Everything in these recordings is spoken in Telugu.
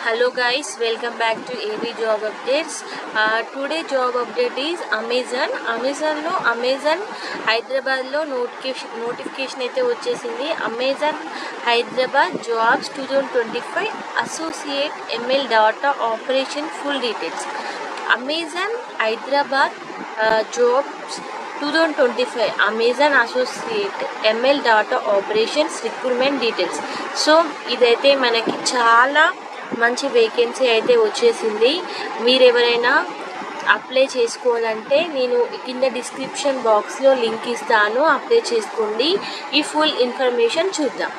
Hello guys, welcome back to AV Job Updates. Today job update is Amazon. Amazon Hyderabad lo notification అయితే వచ్చేసింది. Amazon Hyderabad jobs 2025 associate ML data operation full details. Amazon Hyderabad jobs 2025 Amazon Associate ML data operations recruitment details. So ఇదైతే మనకి చాలా మంచి వేకెన్సీ అయితే వచ్చేసింది. మీరు ఎవరైనా అప్లై చేసుకోవాలంటే నేను కింద డిస్క్రిప్షన్ బాక్స్లో లింక్ ఇస్తాను, అప్లై చేసుకోండి. ఈ ఫుల్ ఇన్ఫర్మేషన్ చూద్దాం.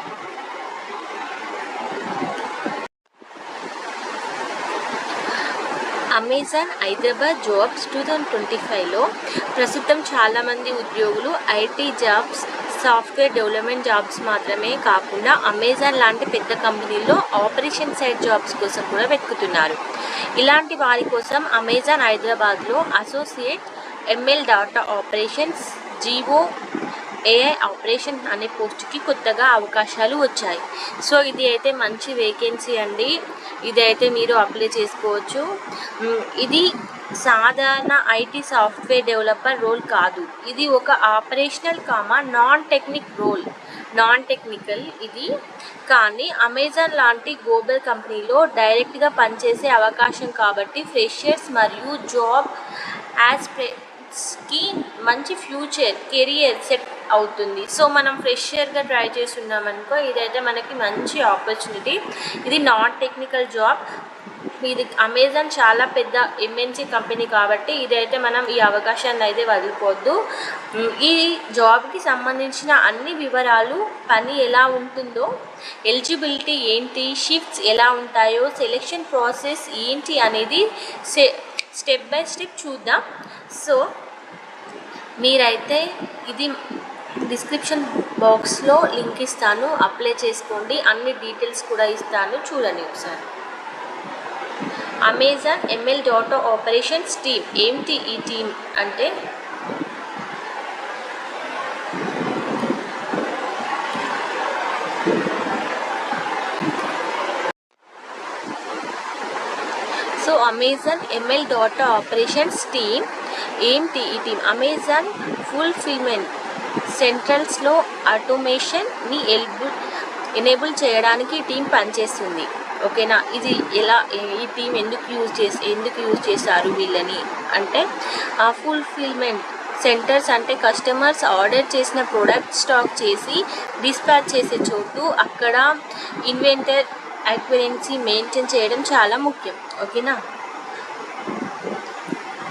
అమెజాన్ హైదరాబాద్ జాబ్స్ 2025లో ప్రస్తుతం చాలామంది ఉద్యోగులు IT jobs, software development jobs మాత్రమే కాకుండా అమెజాన్ లాంటి పెద్ద కంపెనీల్లో ఆపరేషన్ సైడ్ జాబ్స్ కోసం కూడా వెతుకుతున్నారు. ఇలాంటి వారి కోసం అమెజాన్ హైదరాబాద్లో associate ML data operations GO AI operation అనే పోస్ట్కి కొత్తగా అవకాశాలు వచ్చాయి. సో ఇది అయితే మంచి వేకెన్సీ అండి. ఇది అయితే మీరు అప్లై చేసుకోవచ్చు. ఇది సాధారణ ఐటీ సాఫ్ట్వేర్ డెవలపర్ రోల్ కాదు. ఇది ఒక ఆపరేషనల్ నాన్ టెక్నికల్ ఇది. కానీ అమెజాన్ లాంటి గ్లోబల్ కంపెనీలో డైరెక్ట్గా పనిచేసే అవకాశం కాబట్టి ఫ్రెషర్స్ మరియు జాబ్ యాస్పిరెంట్స్కి మంచి ఫ్యూచర్ కెరియర్ సెట్ అవుతుంది. సో మనం ఫ్రెషర్గా ట్రై చేస్తున్నామనుకో ఇదైతే మనకి మంచి ఆపర్చునిటీ. ఇది నాన్ టెక్నికల్ జాబ్. ఇది అమెజాన్ చాలా పెద్ద ఎంఎన్సీ కంపెనీ కాబట్టి ఇదైతే మనం ఈ అవకాశాన్ని అయితే వదులుకోవద్దు. ఈ జాబ్కి సంబంధించిన అన్ని వివరాలు, పని ఎలా ఉంటుందో, ఎలిజిబిలిటీ ఏంటి, షిఫ్ట్స్ ఎలా ఉంటాయో, సెలెక్షన్ ప్రాసెస్ ఏంటి అనేది స్టెప్ బై స్టెప్ చూద్దాం. సో మీరైతే ఇది డిస్క్రిప్షన్ బాక్స్లో లింక్ ఇస్తాను, అప్లై చేసుకోండి. అన్ని డీటెయిల్స్ కూడా ఇస్తాను, చూడండి ఒకసారి. Amazon ML data operations team ఏంటి? ఈ టీం అంటే so Amazon ML data operations team ఏంటి? ఈ టీం అమెజాన్ ఫుల్ఫిల్మెంట్ సెంట్రల్స్లో ఆటోమేషన్ని ఎనేబుల్ చేయడానికి ఈ టీం పనిచేస్తుంది. ఓకేనా? ఇది ఎలా, ఈ టీం ఎందుకు యూజ్ చేశారు వీళ్ళని అంటే, ఫుల్ఫిల్మెంట్ సెంటర్స్ అంటే కస్టమర్స్ ఆర్డర్ చేసిన ప్రోడక్ట్ స్టాక్ చేసి డిస్పాచ్ చేసే చోటు. అక్కడ ఇన్వెంటర్ యాక్యురెన్సీ మెయింటైన్ చేయడం చాలా ముఖ్యం. ఓకేనా?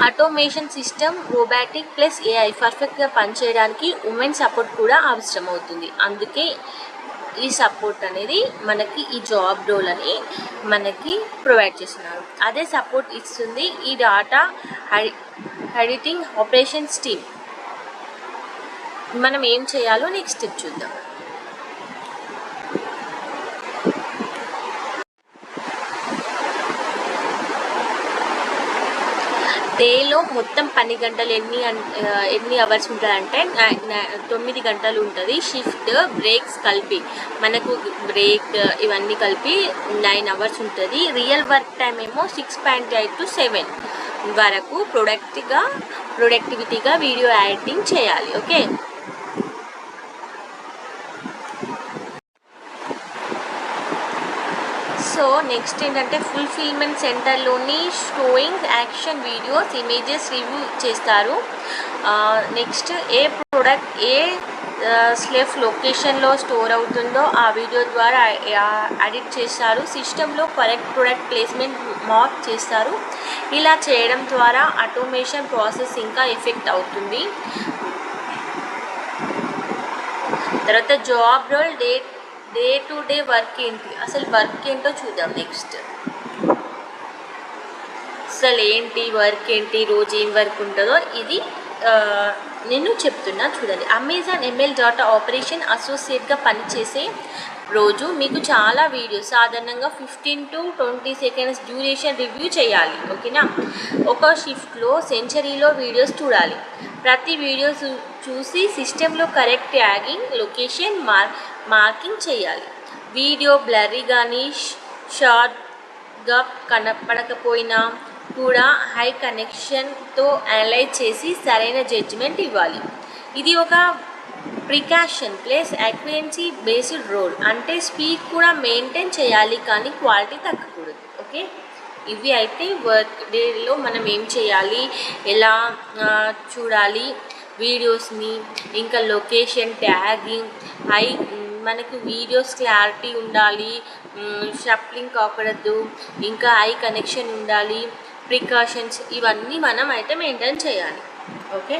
Automation system robotic plus AI పర్ఫెక్ట్గా పనిచేయడానికి ఉమెన్ సపోర్ట్ కూడా అవసరం అవుతుంది. అందుకే ఈ సపోర్ట్ అనేది మనకి ఈ జాబ్ రోల్ అని మనకి ప్రొవైడ్ చేస్తున్నారు. అదే సపోర్ట్ ఇస్తుంది ఈ డాటా ఎడిటింగ్ ఆపరేషన్స్ టీమ్. మనం ఏం చేయాలో నెక్స్ట్ స్టెప్ చూద్దాం. డేలో మొత్తం 10 గంటలు ఎన్ని అవర్స్ ఉంటుందంటే 9 గంటలు ఉంటుంది. షిఫ్ట్ బ్రేక్స్ కలిపి మనకు బ్రేక్ ఇవన్నీ కలిపి 9 అవర్స్ ఉంటుంది. రియల్ వర్క్ టైం ఏమో 6.8 to 7 వరకు ప్రొడక్టివిటీగా వీడియో ఎడిటింగ్ చేయాలి. ఓకే? సో నెక్స్ట్ ఏంటంటే ఫుల్ఫిల్మెంట్ సెంటర్లోని showing action videos, images review చేస్తారు. నెక్స్ట్ ఏ ప్రోడక్ట్ ఏ స్లెఫ్ లొకేషన్లో స్టోర్ అవుతుందో ఆ వీడియో ద్వారా ఎడిట్ చేస్తారు. సిస్టంలో కరెక్ట్ ప్రోడక్ట్ ప్లేస్మెంట్ మార్క్ చేస్తారు. ఇలా చేయడం ద్వారా ఆటోమేషన్ ప్రాసెస్ ఇంకా ఎఫెక్ట్ అవుతుంది. తర్వాత job role day to day work ఏంటి, అసలు వర్క్ ఏంటో చూద్దాం. నెక్స్ట్ అసలు ఏంటి వర్క్ ఏంటి, రోజు ఏం వర్క్ ఉంటుందో ఇది నేను చెప్తున్నా చూడండి. అమెజాన్ ఎంఎల్ డాటా ఆపరేషన్ అసోసియేట్గా పనిచేసే రోజు మీకు చాలా వీడియోస్, సాధారణంగా 15 to 20 seconds డ్యూరేషన్ రివ్యూ చేయాలి. ఓకేనా? ఒక షిఫ్ట్లో సెంచరీలో వీడియోస్ చూడాలి. ప్రతి వీడియో చూసి సిస్టంలో కరెక్ట్ ట్యాగింగ్, లొకేషన్ మార్కింగ్ చేయాలి. వీడియో బ్లర్రీ కానీ షార్ట్ గా కనపడకపోయినా కూడా హై కనెక్షన్తో అనలైజ్ చేసి సరైన జడ్జిమెంట్ ఇవ్వాలి. ఇది ఒక ప్రికాషన్ ప్లస్ యాక్యురెన్సీ బేస్డ్ రోల్. అంటే స్పీడ్ కూడా మెయింటైన్ చేయాలి కానీ క్వాలిటీ తగ్గకూడదు. ఓకే, ఇవి అయితే వర్క్ డేలో మనం ఏం చేయాలి, ఎలా చూడాలి వీడియోస్ని, ఇంకా లొకేషన్ ట్యాగింగ్, మనకు వీడియోస్ క్లారిటీ ఉండాలి, షఫ్లింగ్ కాకూడదు, ఇంకా ఐ కనెక్షన్ ఉండాలి, ప్రికాషన్స్ ఇవన్నీ మనం అయితే మెయింటైన్ చేయాలి. ఓకే.